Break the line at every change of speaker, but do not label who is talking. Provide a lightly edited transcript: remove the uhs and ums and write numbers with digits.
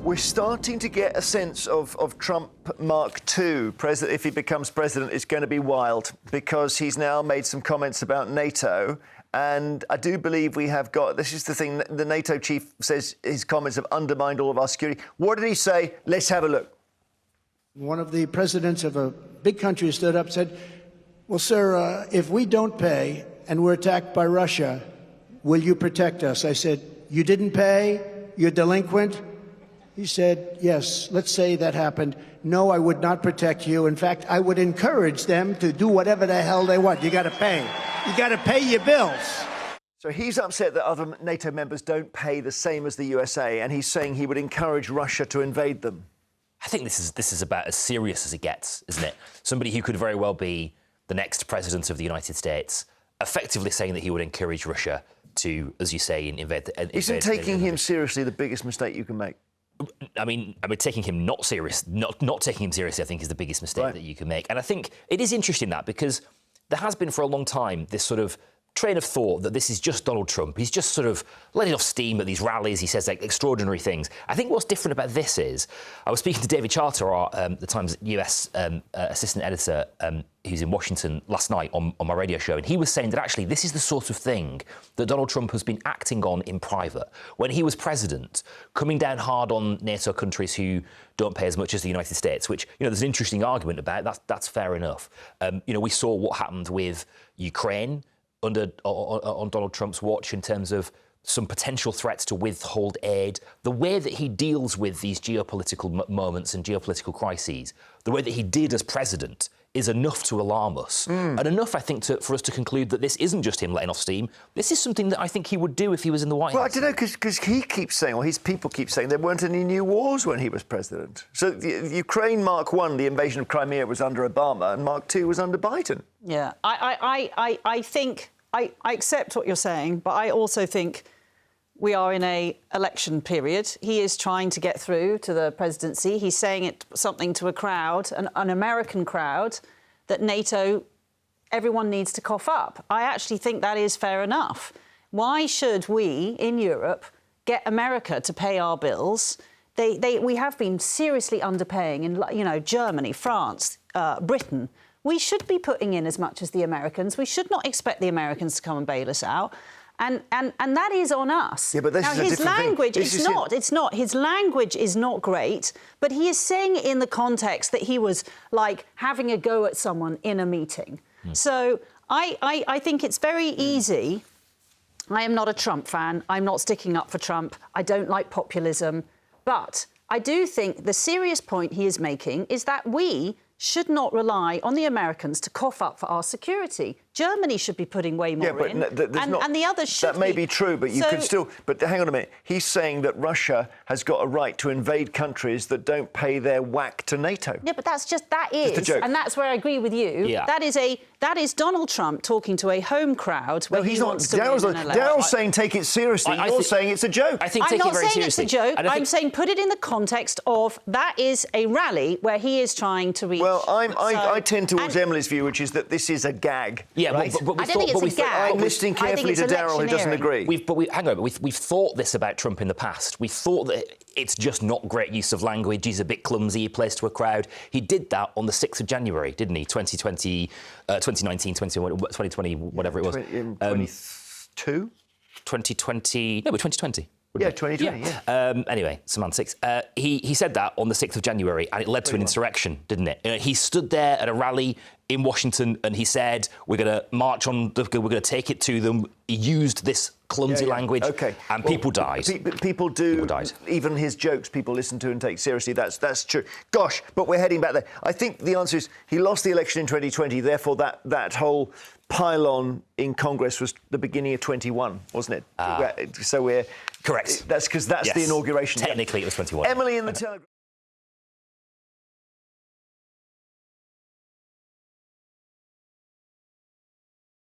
We're starting to get a sense of Trump Mark II. If he becomes president, it's going to be wild because he's now made some comments about NATO. And I do believe we have got, this is the thing, the NATO chief says his comments have undermined all of our security. What did he say? Let's have a look.
One of the presidents of a big country stood up and said, well, sir, if we don't pay and we're attacked by Russia, will you protect us? I said, you didn't pay? You're delinquent? He said, yes, let's say that happened. No, I would not protect you. In fact, I would encourage them to do whatever the hell they want. You got to pay. You got to pay your bills.
So he's upset that other NATO members don't pay the same as the USA, and he's saying he would encourage Russia to invade them.
I think this is about as serious as it gets, isn't it? Somebody who could very well be the next president of the United States, effectively saying that he would encourage Russia to, as you say, invade.
Isn't taking him seriously the biggest mistake you can make?
I mean, taking him not taking him seriously, I think, is the biggest mistake that you can make. And I think it is interesting that because there has been for a long time this sort of train of thought that this is just Donald Trump. He's just sort of letting off steam at these rallies. He says like extraordinary things. I think what's different about this is I was speaking to David Charter, the Times US assistant editor, who's in Washington last night on my radio show, and he was saying that actually this is the sort of thing that Donald Trump has been acting on in private. When he was president, coming down hard on NATO countries who don't pay as much as the United States, which, you know, there's an interesting argument about. That's fair enough. You know, we saw what happened with Ukraine on Donald Trump's watch in terms of some potential threats to withhold aid, the way that he deals with these geopolitical moments and geopolitical crises, the way that he did as president is enough to alarm us. And enough, I think, for us to conclude that this isn't just him letting off steam. This is something that I think he would do if he was in the White House.
Well, I don't know, because he keeps saying, or his people keep saying, there weren't any new wars when he was president. So the Ukraine Mark I, the invasion of Crimea, was under Obama, and Mark II was under Biden.
Yeah, I think I accept what you're saying, but I also think we are in an election period. He is trying to get through to the presidency. He's saying something to a crowd, an American crowd, that NATO, everyone needs to cough up. I actually think that is fair enough. Why should we, in Europe, get America to pay our bills? We have been seriously underpaying in, you know, Germany, France, Britain. We should be putting in as much as the Americans. We should not expect the Americans to come and bail us out. And that is on us.
Yeah, but this
now,
is a
his
different
language,
thing.
It's not. His language is not great, but he is saying it in the context that he was, like, having a go at someone in a meeting. So I think it's very easy. I am not a Trump fan. I'm not sticking up for Trump. I don't like populism. But I do think the serious point he is making is that we should not rely on the Americans to cough up for our security. Germany should be putting way more in, and the others should.
That may be true, but you could still. But hang on a minute. He's saying that Russia has got a right to invade countries that don't pay their whack to NATO.
Yeah, but that is,
a joke.
And that's where I agree with you.
Yeah.
That is Donald Trump talking to a home crowd where he wants to win an election.
Daryl's saying take it seriously. You're saying it's a joke.
I think
I'm
take
not
it very
saying
seriously.
it's a joke. I'm saying put it in the context of that is a rally where he is trying to reach.
Well, I tend towards Emily's view, which is that this is a gag.
Yeah,
right?
but
I don't think it's a gag.
I'm listening carefully to Daryl, who doesn't agree.
Hang on, we've thought this about Trump in the past. We thought that it's just not great use of language. He's a bit clumsy. He plays to a crowd. He did that on the 6th of January, didn't he? 2020, 2019, 2020, whatever it was.
22?
2020. No, 2020.
Yeah, 2020, yeah.
Anyway, semantics. He said that on the 6th of January, and it led to an insurrection, didn't it? He stood there at a rally in Washington, and he said, we're going to march on, we're going to take it to them. He used this clumsy language, and people died.
People died. Even his jokes, people listen to and take seriously. That's true. Gosh, but we're heading back there. I think the answer is he lost the election in 2020, therefore that whole pylon in Congress was the beginning of 21, wasn't it? So we're...
Correct.
That's because that's the inauguration.
Technically, it was 21.
Emily in the Telegraph.